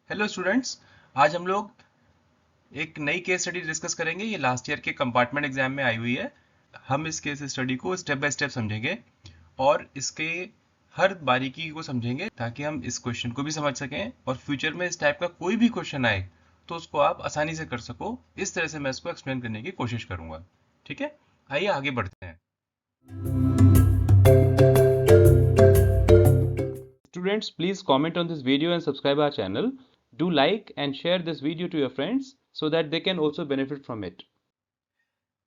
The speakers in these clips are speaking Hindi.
Hello students. आज हम लोग एक नई केस स्टडी डिस्कस करेंगे। ये लास्ट ईयर के कंपार्टमेंट एग्जाम में आई हुई है। हम इस केस स्टडी को स्टेप बाय स्टेप समझेंगे और इसके हर बारीकी को समझेंगे ताकि हम इस क्वेश्चन को भी समझ सकें और फ्यूचर में इस टाइप का कोई भी क्वेश्चन आए तो उसको आप आसानी से कर सको। इस तरह से मैं इसको एक्सप्लेन करने की कोशिश करूंगा। ठीक है, आइए आगे बढ़ते हैं। Students, please comment on this video and subscribe our channel. Do like and share this video to your friends so that they can also benefit from it.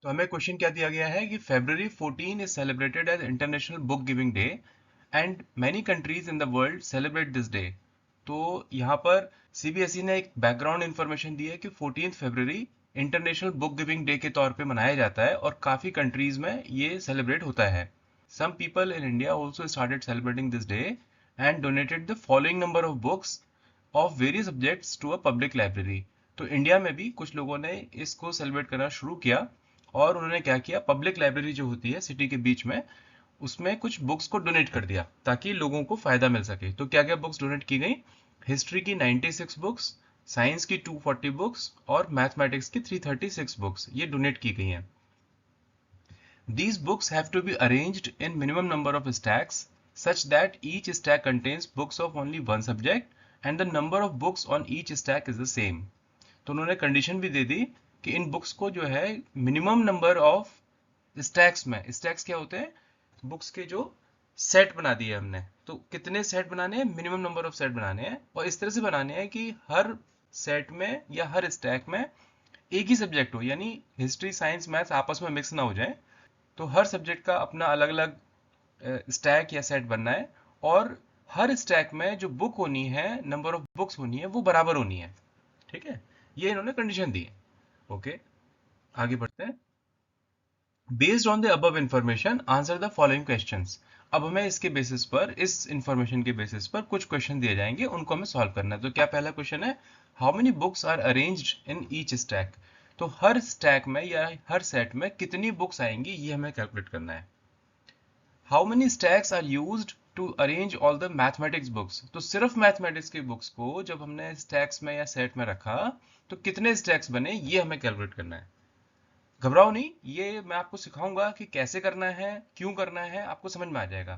तो हमें क्वेश्चन क्या दिया गया है कि February 14 is celebrated as International Book Giving Day and many countries in the world celebrate this day। तो यहाँ पर सीबीएसई ने एक बैकग्राउंड इंफॉर्मेशन दी है कि 14 फरवरी इंटरनेशनल बुक गिविंग डे के तौर पे मनाया जाता है और काफ़ी कंट्रीज में ये सेलिब्रेट होता है। Some people in India also started celebrating this day and donated the following number of books of various subjects to a public library. तो इंडिया में भी कुछ लोगों ने इसको सेलिब्रेट करना शुरू किया और उन्होंने क्या किया, पब्लिक लाइब्रेरी जो होती है सिटी के बीच में, उसमें कुछ बुक्स को डोनेट कर दिया ताकि लोगों को फायदा मिल सके। तो क्या क्या बुक्स डोनेट की गई? हिस्ट्री की 96 बुक्स, साइंस की 240 बुक्स और मैथमेटिक्स की 336 बुक्स ये डोनेट की गई हैं। These books have to be arranged in minimum number of stacks such that each stack contains books of only one subject and the number of books on each stack is the same। तो उन्होंने कंडीशन भी दे दी कि इन बुक्स को जो है मिनिमम नंबर ऑफ स्टैक्स में, स्टैक्स क्या होते हैं, बुक्स के जो सेट बना दिए हमने। तो कितने सेट बनाने हैं? मिनिमम नंबर ऑफ सेट बनाने हैं और इस तरह से बनाने हैं कि हर सेट में या हर स्टैक में एक ही सब्जेक्ट हो, यानी हिस्ट्री साइंस मैथ्स आपस में मिक्स ना हो जाए। तो हर सब्जेक्ट का अपना अलग अलग स्टैक या सेट बनना है और हर स्टैक में जो बुक होनी है, नंबर ऑफ बुक्स होनी है, वो बराबर होनी है। ठीक है, ये इन्होंने कंडीशन दी है। ओके, आगे बढ़ते हैं। Based on the above information answer the following questions. अब हमें इसके बेसिस पर, इस इंफॉर्मेशन के बेसिस पर कुछ क्वेश्चन दिए जाएंगे, उनको हमें सॉल्व करना है। तो क्या पहला क्वेश्चन है, how many books are arranged in each stack. तो हर स्टैक में या हर सेट में कितनी बुक्स आएंगी ये हमें कैलकुलेट करना है। How many stacks are used to arrange all the mathematics books. तो सिर्फ मैथमेटिक्स की बुक्स को जब हमने स्टैक्स में या सेट में रखा तो कितने स्टैक्स बने ये हमें कैलकुलेट करना है। घबराओ नहीं, ये मैं आपको सिखाऊंगा कि कैसे करना है, क्यों करना है, आपको समझ में आ जाएगा।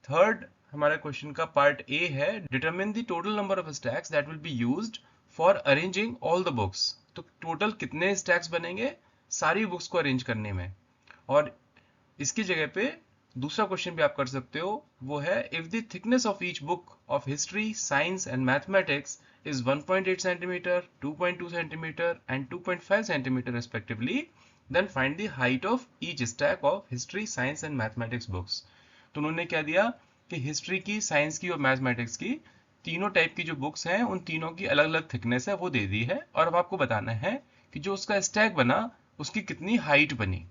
थर्ड हमारा क्वेश्चन का पार्ट ए है, determine the total number of stacks that will be used for arranging all the books. तो टोटल कितने स्टैक्स बनेंगे सारी बुक्स को अरेंज करने में। और इसकी जगह पे दूसरा क्वेश्चन भी आप कर सकते हो, वो है if the thickness of each book of history science and mathematics is 1.8 centimeter, 2.2 centimeter and 2.5 centimeter respectively, then find the height of each stack of history, science and mathematics books। तो उन्होंने क्या दिया कि हिस्ट्री की, साइंस की और मैथमेटिक्स की तीनों टाइप की जो बुक्स हैं उन तीनों की अलग अलग थिकनेस है वो दे दी है और अब आपको बताना है कि जो उसका स्टैक बना उसकी कितनी हाइट बनी।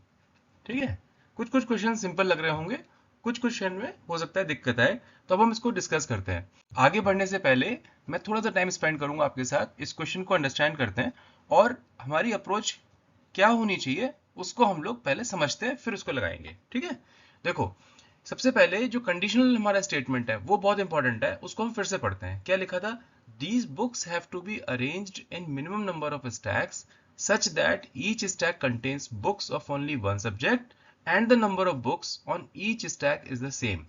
ठीक है, कुछ कुछ क्वेश्चन सिंपल लग रहे होंगे, कुछ क्वेश्चन में हो सकता है दिक्कत आए, तो अब हम इसको डिस्कस करते हैं। आगे बढ़ने से पहले मैं थोड़ा सा टाइम स्पेंड करूंगा आपके साथ, इस क्वेश्चन को अंडरस्टैंड करते हैं और हमारी अप्रोच क्या होनी चाहिए उसको हम लोग पहले समझते हैं फिर उसको लगाएंगे। ठीक है, देखो सबसे पहले जो कंडीशनल हमारा स्टेटमेंट है वो बहुत इंपॉर्टेंट है, उसको हम फिर से पढ़ते हैं। क्या लिखा था? These books have to be arranged in minimum number of stacks such that each stack contains books of only one subject and the number of books on each stack is the same।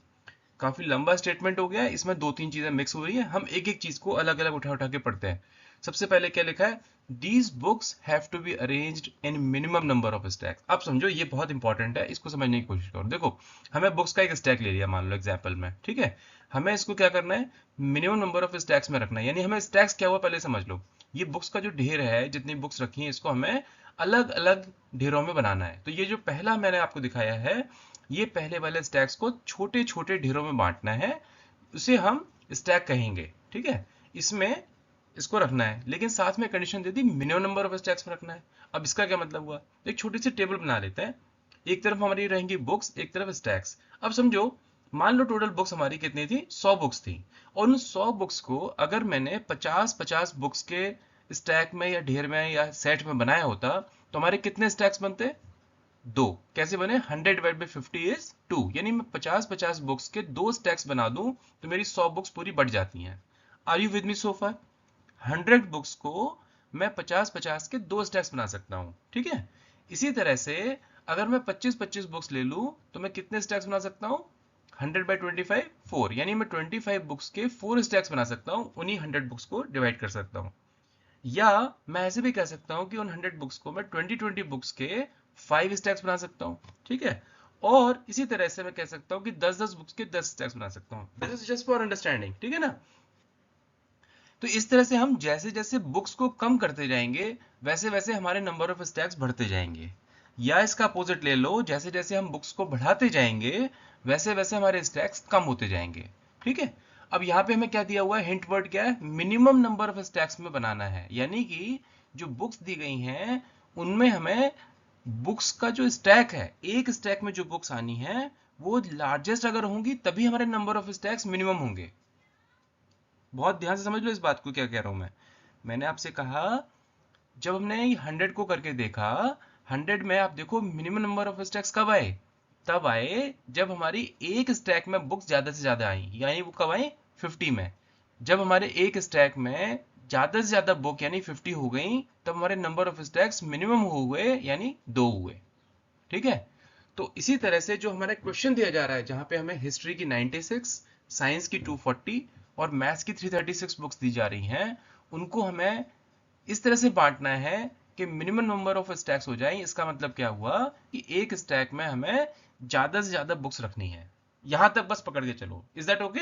काफी लंबा स्टेटमेंट हो गया है, इसमें दो तीन चीजें मिक्स हो रही है, हम एक एक चीज को अलग अलग उठा उठा के पढ़ते हैं। सबसे पहले क्या लिखा है? These books have to be arranged in minimum number of stacks। अब समझो ये बहुत इंपॉर्टेंट है, इसको समझने की कोशिश करो। देखो हमें बुक्स का एक स्टैक ले लिया मान लो एग्जाम्पल में, ठीक है, हमें इसको क्या करना है, मिनिमम नंबर ऑफ स्टैक्स में रखना है। यानी हमें स्टैक्स क्या हुआ पहले समझ लो, ये बुक्स का जो ढेर है, जितनी बुक्स रखी है इसको हमें अलग अलग ढेरों में बनाना है। तो ये जो पहला मैंने आपको दिखाया है, ये पहले वाले स्टैक्स को छोटे छोटे ढेरों में बांटना है, उसे हम स्टैक कहेंगे। ठीक है, इसमें इसको रखना है, लेकिन साथ में condition they the minimum number of stacks में रखना है। अब इसका क्या मतलब हुआ, एक छोटी सी टेबल बना लेते हैं, एक तरफ हमारी रहेंगी बुक्स, एक तरफ स्टैक्स। अब समझो मान लो टोटल बुक्स हमारी कितनी थी, 100 बुक्स थी, और उन 100 बुक्स को अगर मैंने 50-50 बुक्स के स्टैक में या ढेर में या सेट में बनाया होता तो हमारे कितने स्टैक्स बनते? दो। कैसे बने? 100 डिवाइड बाई 50 इज 2, यानी मैं 50-50 बुक्स के दो स्टैक्स बना दूं तो मेरी 100 बुक्स पूरी बढ़ जाती हैं। Are you with me so far? 100 books को मैं 50-50 के 2 स्टैक्स बना सकता हूँ, ठीक है। इसी तरह से अगर मैं 25-25 बुक्स ले लूँ तो मैं कितने स्टैक्स बना सकता हूँ? 100/25 4, यानी मैं 25 बुक्स के 4 स्टैक्स बना सकता हूँ, उन्हीं 100 बुक्स को डिवाइड कर सकता हूँ। या मैं ऐसे भी कह सकता हूँ कि उन 100 बुक्स को मैं 20-20 बुक्स के 5 स्टैक्स बना सकता हूँ, ठीक है। और इसी तरह से मैं कह सकता हूँ कि 10-10 बुक्स के 10 स्टैक्स बना सकता हूँ। This is just for understanding, ठीक है ना। तो इस तरह से हम जैसे जैसे बुक्स को कम करते जाएंगे वैसे वैसे हमारे नंबर ऑफ स्टैक्स बढ़ते जाएंगे। या इसका अपोजिट ले लो, जैसे जैसे हम बुक्स को बढ़ाते जाएंगे वैसे वैसे हमारे स्टैक्स कम होते जाएंगे, ठीक है। अब यहाँ पे हमें क्या दिया हुआ है, हिंट वर्ड क्या है, मिनिमम नंबर ऑफ स्टैक्स में बनाना है। यानी कि जो बुक्स दी गई हैं उनमें हमें बुक्स का जो स्टैक है, एक स्टैक में जो बुक्स आनी है वो लार्जेस्ट अगर होंगी तभी हमारे नंबर ऑफ स्टैक्स मिनिमम होंगे। बहुत ध्यान से समझ लो इस बात को, क्या कह रहा हूं मैंने आपसे कहा, जब हमने 100 को करके देखा, 100 में आप देखो मिनिमम नंबर ऑफ स्टैक्स कब आए, तब आए जब हमारी एक स्टैक में बुक्स ज्यादा से ज्यादा आई, यानी वो कब आई, 50 में। जब हमारे एक स्टैक में ज्यादा से ज्यादा बुक यानी 50 हो गई, तब हमारे नंबर ऑफ स्टैक्स मिनिमम हुए, यानी 2 हुए, ठीक है। तो इसी तरह से जो हमारा क्वेश्चन दिया जा रहा है, जहां पे हमें हिस्ट्री की 96, साइंस की 240 और मैथ्स की 336 बुक्स दी जा रही हैं, उनको हमें इस तरह से बांटना है कि मिनिमम नंबर ऑफ स्टैक्स हो जाए। इसका मतलब क्या हुआ कि एक स्टैक में हमें ज्यादा से ज्यादा बुक्स रखनी है। यहां तक बस पकड़ के चलो, इज दैट ओके?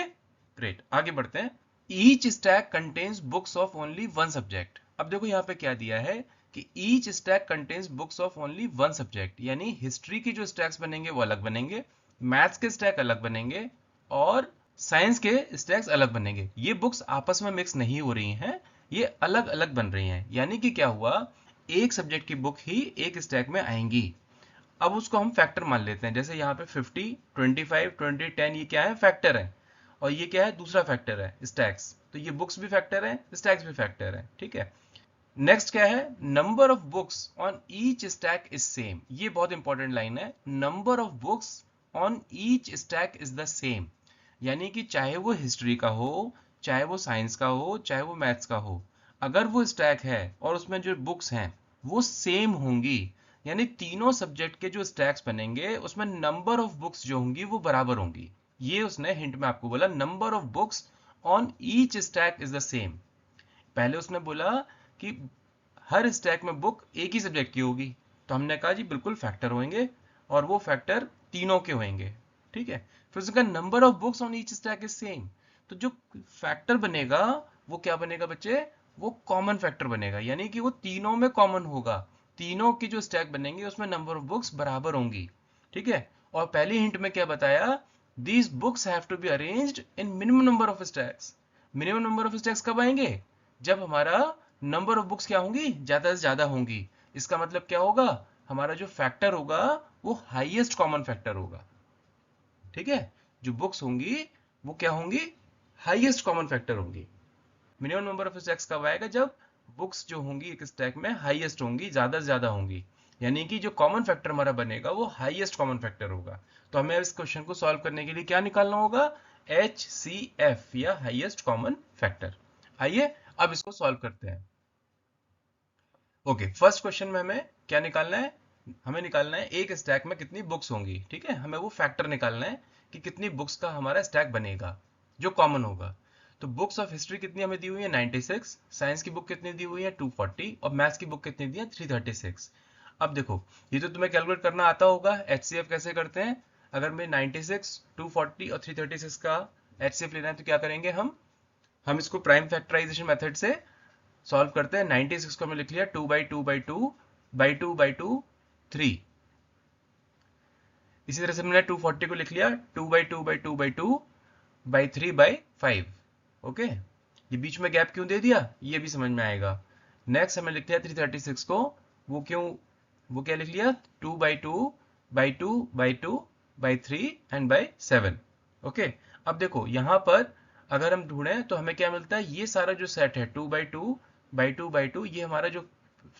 ग्रेट, आगे बढ़ते हैं। Each stack contains books of only one subject. अब देखो यहाँ पे क्या दिया है कि each stack contains books of only one subject, यानी हिस्ट्री की जो स्टैक्स बनेंगे वो अलग बनेंगे, मैथ्स के स्टैक अलग बनेंगे और साइंस के स्टैक्स अलग बनेंगे। ये बुक्स आपस में मिक्स नहीं हो रही हैं, ये अलग अलग बन रही हैं। यानी कि क्या हुआ, एक सब्जेक्ट की बुक ही एक स्टैक में आएंगी। अब उसको हम फैक्टर मान लेते हैं, जैसे यहाँ पे 50, 25, 20, 10 ये क्या है, फैक्टर है। और ये क्या है, दूसरा फैक्टर है, स्टैक्स। तो ये बुक्स भी फैक्टर है, स्टैक्स भी फैक्टर है, ठीक है। नेक्स्ट क्या है, number of books on each stack is same. ये बहुत इंपॉर्टेंट लाइन है, number of books on each stack is the same. यानी कि चाहे वो हिस्ट्री का हो, चाहे वो साइंस का हो, चाहे वो मैथ्स का हो, अगर वो स्टैक है और उसमें जो बुक्स हैं वो सेम होंगी, यानी तीनों सब्जेक्ट के जो स्टैक्स बनेंगे उसमें नंबर ऑफ बुक्स जो होंगी वो बराबर होंगी। ये उसने हिंट में आपको बोला, number of books on each stack is the same. पहले उसने बोला कि हर स्टैक में बुक एक ही सब्जेक्ट की होगी, तो हमने कहा जी बिल्कुल फैक्टर होंगे, और वो फैक्टर तीनों के होंगे, ठीक है। फिर उसका number of books on each stack is same, तो जो फैक्टर बनेगा वो क्या बनेगा बच्चे, वो कॉमन फैक्टर बनेगा, यानी कि वो तीनों में कॉमन होगा। तीनों की जो स्टैक बनेंगे उसमें नंबर ऑफ बुक्स बराबर होंगी, ठीक है। और पहली हिंट में क्या बताया, these books have to be arranged in minimum number of stacks. Minimum number of stacks कब आएंगे, जब हमारा नंबर ऑफ बुक्स क्या होंगी, ज्यादा से ज्यादा होंगी। इसका मतलब क्या होगा, हमारा जो फैक्टर होगा वो हाईएस्ट कॉमन फैक्टर होगा, ठीक है। जो बुक्स होंगी वो क्या होंगी, हाईएस्ट कॉमन फैक्टर होंगी। मिनिमम नंबर ऑफ स्टैक्स कब आएगा, जब बुक्स जो होंगी एक स्टैक में हाईएस्ट होंगी, ज्यादा से ज्यादा होंगी, यानी कि जो कॉमन फैक्टर हमारा बनेगा वो हाईएस्ट कॉमन फैक्टर होगा। तो हमें इस क्वेश्चन को सॉल्व करने के लिए क्या निकालना होगा, HCF या हाईएस्ट कॉमन फैक्टर। आइए अब इसको सॉल्व करते हैं। ओके, फर्स्ट क्वेश्चन में हमें क्या निकालना है, हमें निकालना है एक स्टैक में कितनी बुक्स होंगी, ठीक है। हमें वो फैक्टर निकालना है कि कितनी बुक्स का हमारा स्टैक बनेगा जो कॉमन होगा। तो बुक्स ऑफ हिस्ट्री कितनी हमें दी हुई है, 96, साइंस की बुक कितनी दी हुई है, 240, और मैथ्स की बुक कितनी दी है, 336। अब देखो, ये तो तुम्हें कैलकुलेट करना आता होगा, HCF कैसे करते हैं। अगर मैं 96, 240 और 336 का HCF लेना है तो क्या करेंगे, हम इसको प्राइम फैक्टराइजेशन मेथड से सॉल्व करते हैं। 96 को हमने लिख लिया 2/2/2/2/2/2 3। इसी तरह से हमने 240 को लिख लिया 2/2/2/2/3/5। ओके, ये बीच में गैप क्यों दे दिया, ये भी समझ में आएगा। नेक्स्ट हमने लिख लिया 336 को, वो क्या लिख लिया, 2/2/2/2/3 and 7। ओके, अब देखो यहाँ पर अगर हम ढूंढें तो हमें क्या मिलता है, ये सारा जो सेट है 2/2/2/2, ये हमारा जो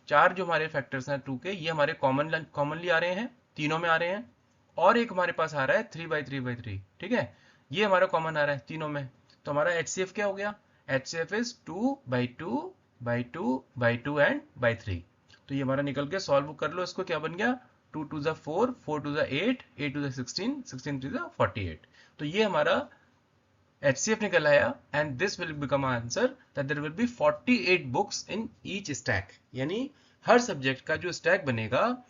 चार जो हमारे फैक्टर्स हैं 2 के, ये हमारे कॉमनली आ रहे हैं, तीनों में आ रहे हैं। और एक हमारे पास आ रहा है 3/3/3, ठीक है, ये हमारा कॉमन आ रहा है तीनों में। तो हमारा HCF क्या हो गया, HCF इज 2/2/2/2 एंड बाई 3। तो ये हमारा निकल के सॉल्व कर लो इसको, क्या बन गया 2 2 ज़ा 4, 4 2 ज़ा 8, 8 2 ज़ा 16, 16 3 ज़ा 48। तो ये हमारा HCF निकल आया and this will become answer that there will be 48 books in each stack. यानी हर सब्जेक्ट का जो स्टैक बनेगा,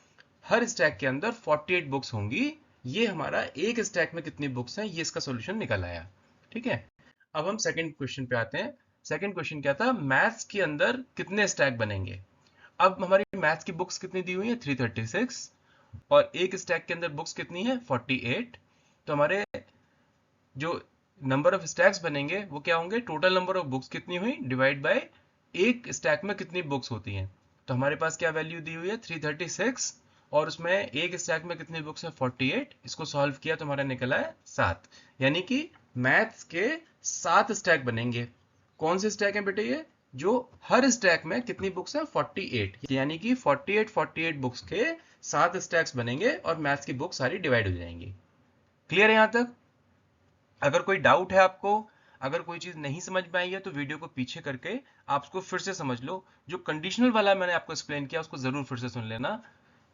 हर स्टैक के अंदर 48 बुक्स होंगी। ये हमारा एक स्टैक में कितनी बुक्स हैं, ये इसका सॉल्यूशन निकल आया। ठीक है, अब हम सेकंड क्वेश्चन पे आते हैं। सेकंड क्वेश्चन क्या था, मैथ्स के अंदर कितने स्टैक बनेंगे। अब हमारी मैथ्स की बुक्स कितनी दी हुई है 336 और एक स्टैक के अंदर बुक्स कितनी है 48। तो हमारे जो नंबर ऑफ स्टैक्स बनेंगे वो क्या होंगे, टोटल नंबर ऑफ बुक्स कितनी हुई डिवाइड बाय एक स्टैक में कितनी बुक्स होती हैं। तो हमारे पास क्या वैल्यू दी हुई है 336 और उसमें एक स्टैक में कितनी बुक्स है 48। इसको सॉल्व किया तो हमारा निकला है 7। यानी कि मैथ्स के 7 स्टैक बनेंगे। कौन से स्टैक हैं बेटे ये, जो हर स्टैक में कितनी बुक्स है 48, यानी कि 48 बुक्स के 7 स्टैक्स बनेंगे और मैथ्स की बुक सारी डिवाइड हो जाएंगी। क्लियर है यहां तक। अगर कोई डाउट है आपको, अगर कोई चीज नहीं समझ में आई है तो वीडियो को पीछे करके आप उसको फिर से समझ लो। जो कंडीशनल वाला मैंने आपको एक्सप्लेन किया उसको जरूर फिर से सुन लेना।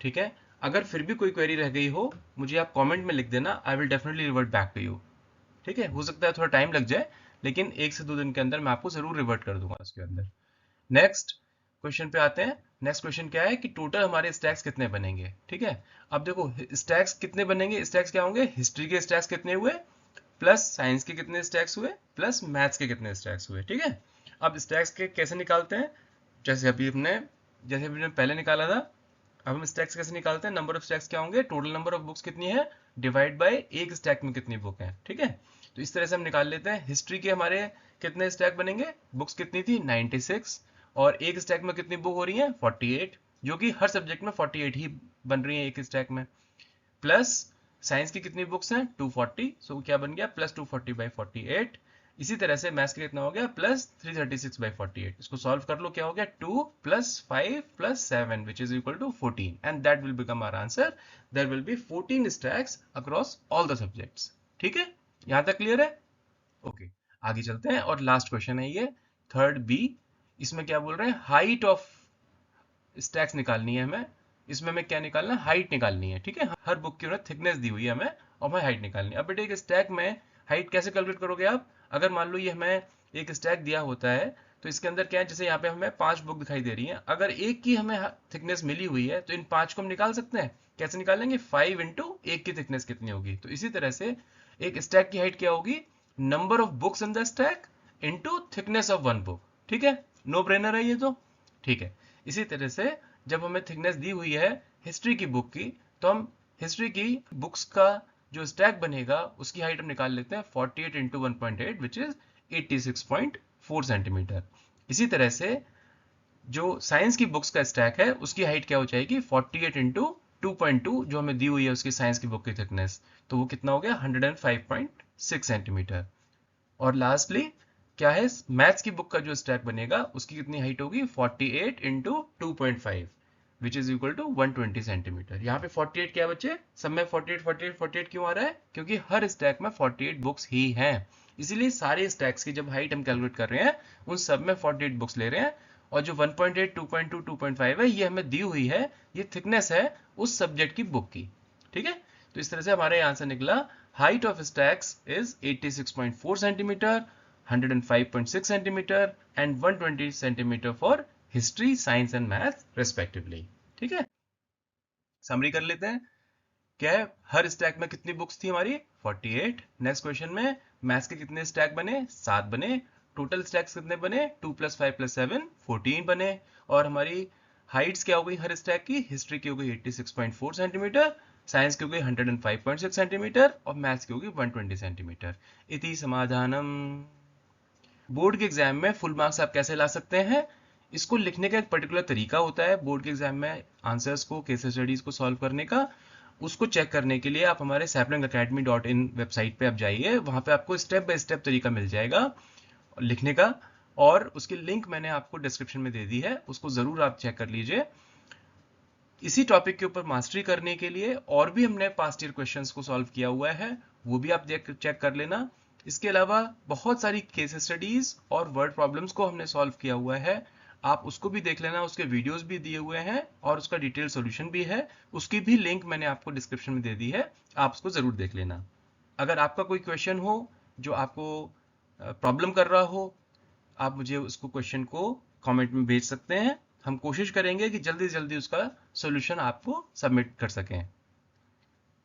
ठीक है, अगर फिर भी कोई क्वेरी रह गई हो मुझे आप कमेंट में लिख देना, I will definitely revert back to you. ठीक है, हो सकता है थोड़ा टाइम लग जाए लेकिन 1 से 2 दिन के अंदर मैं आपको जरूर रिवर्ट कर दूंगा उसके अंदर। नेक्स्ट क्वेश्चन पे आते हैं। नेक्स्ट क्वेश्चन क्या है कि टोटल हमारे स्टैक्स कितने बनेंगे। ठीक है, अब देखो स्टैक्स कितने बनेंगे, स्टैक्स क्या होंगे, हिस्ट्री के स्टैक्स कितने हुए प्लस साइंस के कितने स्टैक्स हुए प्लस मैथ्स के कितने स्टैक्स हुए। ठीक है, अब स्टैक्स के कैसे निकालते हैं, जैसे अभी हमने पहले निकाला था। अब हम स्टैक्स कैसे निकालते हैं, नंबर ऑफ स्टैक्स क्या होंगे, टोटल नंबर ऑफ बुक्स कितनी है डिवाइड बाय एक स्टैक में कितनी बुक है। ठीक है, तो इस तरह से हम निकाल लेते हैं। हिस्ट्री के हमारे कितने स्टैक बनेंगे, बुक्स कितनी थी 96 और एक स्टैक में कितनी बुक हो रही है 48, जो कि हर सब्जेक्ट में 48 ही बन रही है एक स्टैक में। प्लस साइंस की कितनी बुक्स हैं 240, सो क्या बन गया प्लस 240/48। इसी तरह से मैथ्स का कितना हो गया प्लस 336/48। इसको सॉल्व कर लो, क्या हो गया 2 + 5 + 7 which is equal to 14 and that will become our answer. There will be 14 stacks across all the subjects. ठीक है, यहां तक क्लियर है। ओके, आगे चलते हैं और लास्ट क्वेश्चन है ये थर्ड बी। इसमें क्या बोल रहे हैं, हाइट ऑफ स्टैक्स निकालनी है हमें। इसमें हमें क्या निकालना है, हाइट निकालनी है। ठीक है, हर बुक की थिकनेस दी हुई है हमें और हमें हाइट निकालनी है। अब बेटे एक स्टैक में हाइट कैसे कैलकुलेट करोगे आप, अगर मान लो ये हमें एक स्टैक दिया होता है तो इसके अंदर क्या है, जैसे यहाँ पे हमें 5 बुक दिखाई दे रही हैं, अगर एक की हमें थिकनेस मिली हुई है तो इन 5 को हम निकाल सकते हैं। कैसे निकालेंगे, 5 इंटू एक की थिकनेस कितनी होगी। तो इसी तरह से एक स्टैक की हाइट क्या होगी, number of books in the stack into thickness of one book. ठीक है, नो ब्रेनर है ये तो। ठीक है, इसी तरह से जब हमें थिकनेस दी हुई है हिस्ट्री की बुक की, तो हम हिस्ट्री की बुक्स का जो स्टैक बनेगा उसकी हाइट हम निकाल लेते हैं 48 इंटू 1.8 विच इज 86.4 सेंटीमीटर। इसी तरह से जो साइंस की बुक्स का स्टैक है उसकी हाइट क्या हो जाएगी 48 इंटू 2.2 जो हमें दी हुई है उसकी साइंस की बुक की थिकनेस, तो वो कितना हो गया 105.6 सेंटीमीटर। और लास्टली क्या है, मैथ्स की बुक का जो स्टैक बनेगा उसकी कितनी हाइट होगी 48 into 2.5 which is equal to 120 centimetre. यहाँ पे 48 क्या बचे, सब में 48 48 48 क्यों आ रहा है, क्योंकि हर स्टैक में 48 बुक्स ही हैं। इसीलिए सारे स्टैक्स की जब हाइट हम कैलकुलेट कर रहे हैं उन सब में 48 बुक्स ले रहे हैं और जो 1.8 2.2 2.5 है ये हमें दी हुई है, ये थिकनेस है उस सब्जेक्ट की बुक की। ठीक है, तो इस तरह से हमारा आंसर निकला, height of stacks is 86.4 centimeter, 105.6 centimeter and 120 centimeter for history, science and math respectively। ठीक है, समरी कर लेते हैं। क्या है, हर स्टैक में कितनी बुक्स थी हमारी 48। नेक्स्ट क्वेश्चन में मैथ्स के कितने स्टैक बने 7 बने। टोटल स्टैक्स कितने बने 2 + 5 + 7 14 बने। और हमारी हाइट्स क्या हो गई हर स्टैक की, हिस्ट्री की हो गई 86.4 सेंटीमीटर, साइंस की हो गई 105.6 सेंटीमीटर और मैथ्स की हो गई 120 सेंटीमीटर। इति समाधानम। बोर्ड के एग्जाम में फुल मार्क्स आप कैसे ला सकते हैं, इसको लिखने का एक पर्टिकुलर तरीका होता है बोर्ड के एग्जाम में आंसर्स को, केस स्टडीज को सॉल्व करने का। उसको चेक करने के लिए आप हमारे saplingacademy.in वेबसाइट पे आप जाइए, वहां पे आपको स्टेप बाय स्टेप तरीका मिल जाएगा लिखने का और उसकी लिंक मैंने आपको डिस्क्रिप्शन में दे दी है, उसको जरूर आप चेक कर लीजिए। इसी टॉपिक के ऊपर मास्टरी करने के लिए और भी हमने पास्ट ईयर क्वेश्चंस को सॉल्व किया हुआ है, वो भी आप चेक कर लेना। इसके अलावा बहुत सारी केस स्टडीज और वर्ड प्रॉब्लम्स को हमने सॉल्व किया हुआ है, आप उसको भी देख लेना, उसके वीडियोस भी दिए हुए हैं और उसका डिटेल सॉल्यूशन भी है, उसकी भी लिंक मैंने आपको डिस्क्रिप्शन में दे दी है, आप उसको ज़रूर देख लेना। अगर आपका कोई क्वेश्चन हो जो आपको प्रॉब्लम कर रहा हो, आप मुझे उसको क्वेश्चन को कमेंट में भेज सकते हैं, हम कोशिश करेंगे कि जल्दी से जल्दी उसका सॉल्यूशन आपको सबमिट कर सकें।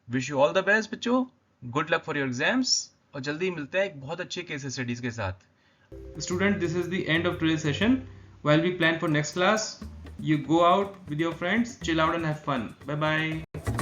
Wish you all the best बच्चों, good luck for your exams, और जल्दी मिलते हैं एक बहुत अच्छे केस स्टडीज के साथ। Student, this is the end of today's session. While we plan for next class, you go out with your friends, chill out and have fun. Bye bye.